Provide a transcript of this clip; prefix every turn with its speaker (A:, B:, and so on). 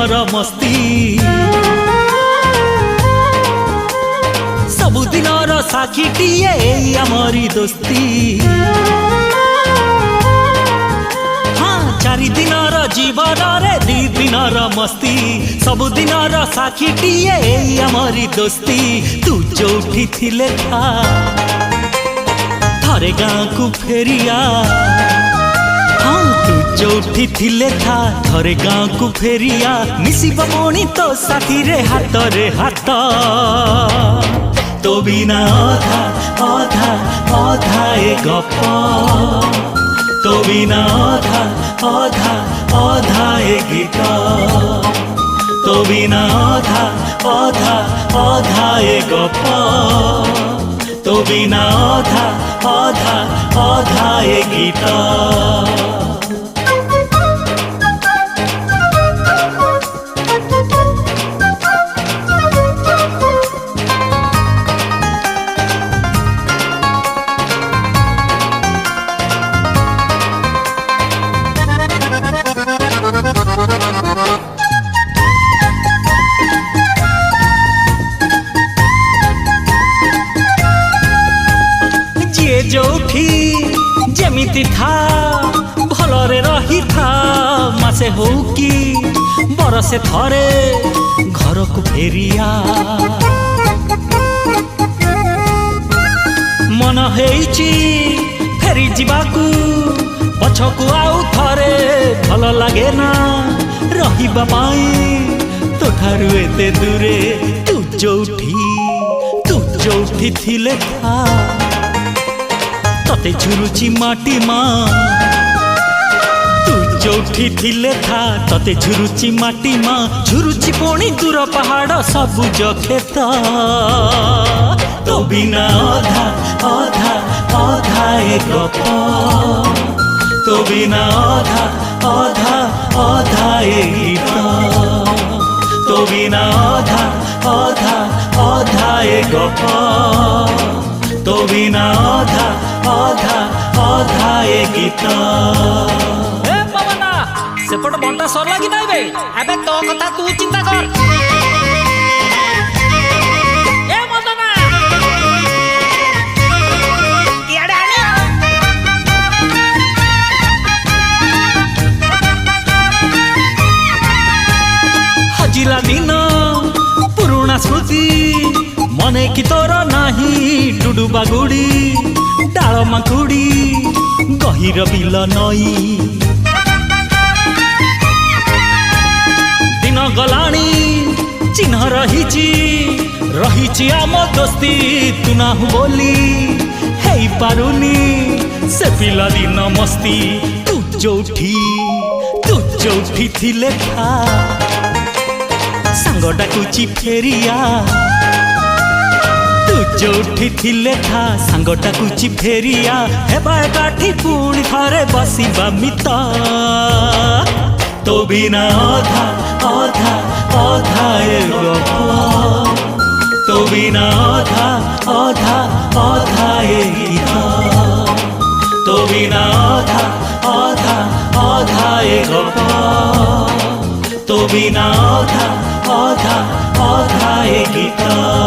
A: मस्ती सबुदिनर साक्षीटिए आमरी दोस्ती हाँ चारि दिनर जीवन रे दी दिनर मस्ती सबुदिनर साक्षीटिए आमरी दोस्ती तू जोठी थिले था थारे गाँ को फेरिया हाँ तू जोठी थिले था थरे गाँ को फेरिया मिसिब मणि तो साथी रे हाथ तो बिना अधा अधा अधा ए गप तो बिना अधा अधा अधा ए गीत तो बिना अधा अधा अधा ए गप तो बिना अधा अधा अधा ए गीत जोठी जेमिति था भलरे रही था मासे हो कि बरसे थरे घर को फेरिया मन हेइची फेरी जीवाकू पछकू आउ थरे भल लागे ना रहिबा पाई तोठारु एते दूरे तू जोठी थिले था तते झुरुची माटी माँ तू जोठी थिले था तते झुरुची माटी माँ झुरुची पुणी दूर पहाड़ सबुज खेत तो बिना अधा अधा अधा ए गप तो बिना अधा अधा अधा ए गीत तो बिना अधा अधा अधा ए गप तो बिना अधा अधा अधा ए गीत
B: ए पवना सेपट बंटा सरला कि नाइ बे अबे तो कथा तू चिंता कर ए मदना इयाडे आनी
A: हजिला दिन पुरुणा स्मृति मने की तोर नाही डुडुबा गुड़ी डाल माकुड़ी गहिर बिल नई दिन गलाणी चिन्ह रही आम दोस्ती तू ना बोली हे पारुनी से पिला दिन मस्ती तू जोठी थिले था सांग डाकुची फेरिया जोठी थिले था सांग डाकुची फेरिया हेबा एकाठी पुणी थरे बसिबा मित तो बिना अधा अधा अधा ए गप तो बिना अधा अधा अधा ए गीत तो बिना अधा अधा अधा ए गप तो बिना अधा अधा अधा ए गीत।